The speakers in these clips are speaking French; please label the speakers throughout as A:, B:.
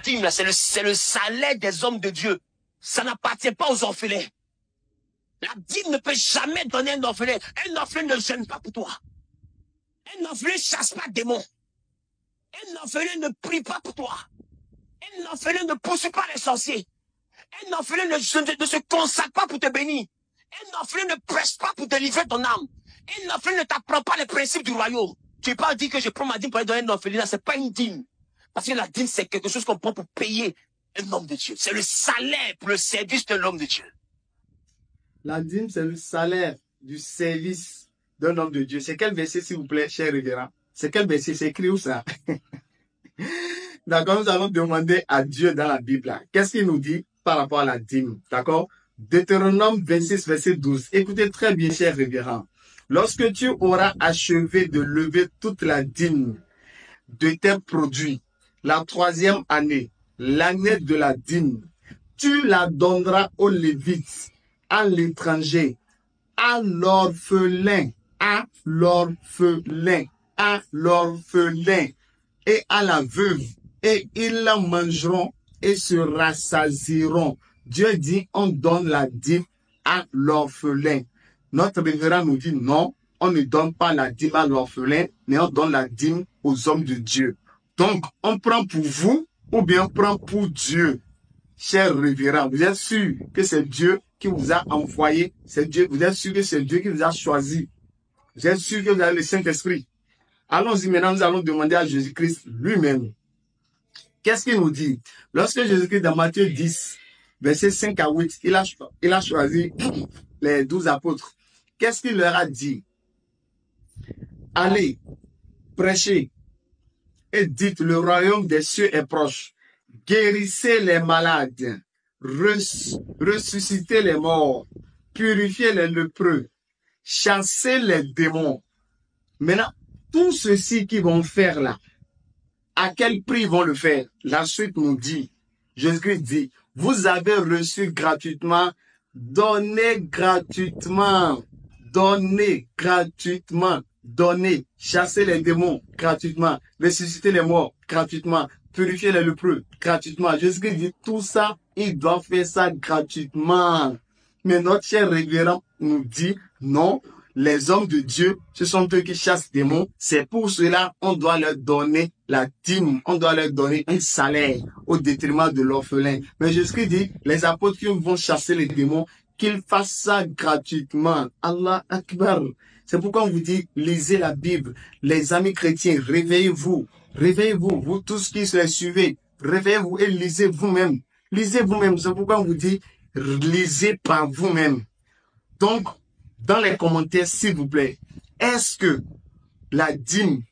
A: dîme, là, c'est le salaire des hommes de Dieu. Ça n'appartient pas aux orphelins. La dîme ne peut jamais donner un orphelin. Un orphelin ne gêne pas pour toi. Un orphelin ne chasse pas de démons. Un orphelin ne prie pas pour toi. Un orphelin ne poursuit pas les sorciers. Un orphelin ne se consacre pas pour te bénir. Un orphelin ne prêche pas pour délivrer ton âme. Un orphelin ne t'apprend pas les principes du royaume. Tu n'es pas dit que je prends ma dîme pour aller donner un orphelin. Ce n'est pas une dîme. Parce que la dîme, c'est quelque chose qu'on prend pour payer un homme de Dieu. C'est le salaire pour le service d'un homme de Dieu.
B: La dîme, c'est le salaire du service d'un homme de Dieu. C'est quel verset, s'il vous plaît, cher révérend? C'est quel verset? C'est écrit où ça? D'accord, nous allons demander à Dieu dans la Bible. Qu'est-ce qu'il nous dit par rapport à la dîme? D'accord? Deutéronome 26, verset 12. Écoutez très bien, cher révérend. Lorsque tu auras achevé de lever toute la dîme de tes produits, la 3e année, l'année de la dîme, tu la donneras aux Lévites, à l'étranger, à l'orphelin, à l'orphelin, à l'orphelin et à la veuve, et ils la mangeront et se rassasieront. Dieu dit, on donne la dîme à l'orphelin. Notre révérend nous dit non, on ne donne pas la dîme à l'orphelin, mais on donne la dîme aux hommes de Dieu. Donc, on prend pour vous ou bien on prend pour Dieu. Cher révérend, vous êtes sûr que c'est Dieu qui vous a envoyé, c'est Dieu, vous êtes sûr que c'est Dieu qui vous a choisi. Vous êtes sûr que vous avez le Saint-Esprit. Allons-y maintenant, nous allons demander à Jésus-Christ lui-même. Qu'est-ce qu'il nous dit? Lorsque Jésus-Christ, dans Matthieu 10, versets 5 à 8, il a choisi les 12 apôtres. Qu'est-ce qu'il leur a dit? Allez, prêchez et dites, le royaume des cieux est proche. Guérissez les malades, ressuscitez les morts, purifiez les lépreux, chassez les démons. Maintenant, tout ceci qu'ils vont faire là, à quel prix ils vont le faire? La suite nous dit, Jésus-Christ dit, vous avez reçu gratuitement, donnez gratuitement, donnez gratuitement, donnez, chassez les démons gratuitement, ressuscitez les morts gratuitement, purifier les lépreux gratuitement. Jésus-Christ dit tout ça, il doit faire ça gratuitement. Mais notre cher révérend nous dit non, les hommes de Dieu, ce sont eux qui chassent des démons. C'est pour cela on doit leur donner la dîme, on doit leur donner un salaire au détriment de l'orphelin. Mais Jésus-Christ dit, les apôtres qui vont chasser les démons, qu'ils fassent ça gratuitement. Allah Akbar. C'est pourquoi on vous dit, lisez la Bible. Les amis chrétiens, réveillez-vous. Réveillez-vous, vous tous qui les suivez, réveillez-vous et lisez vous-même. Lisez vous-même, c'est pourquoi on vous dit, lisez par vous-même. Donc, dans les commentaires, s'il vous plaît, est-ce que la dîme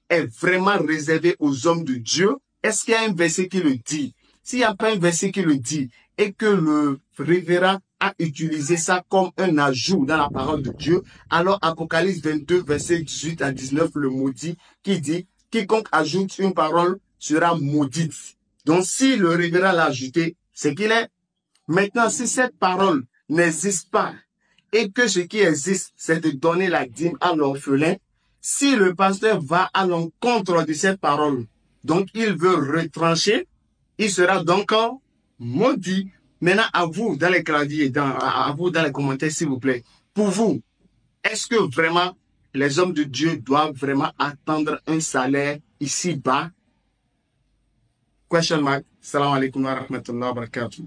B: est vraiment réservée aux hommes de Dieu? Est-ce qu'il y a un verset qui le dit? S'il n'y a pas un verset qui le dit et que le révérend a utilisé ça comme un ajout dans la parole de Dieu, alors Apocalypse 22, verset 18 à 19, le maudit, qui dit, quiconque ajoute une parole sera maudite. Donc, si le révérend l'a ajouté, c'est qu'il est. Maintenant, si cette parole n'existe pas et que ce qui existe, c'est de donner la dîme à l'orphelin, si le pasteur va à l'encontre de cette parole, donc il veut retrancher, il sera donc maudit. Maintenant, à vous, dans les claviers, à vous, dans les commentaires, s'il vous plaît, pour vous, est-ce que vraiment les hommes de Dieu doivent vraiment attendre un salaire ici-bas? Question mark. Salam alaikum wa rahmatullahi wa barakatuh.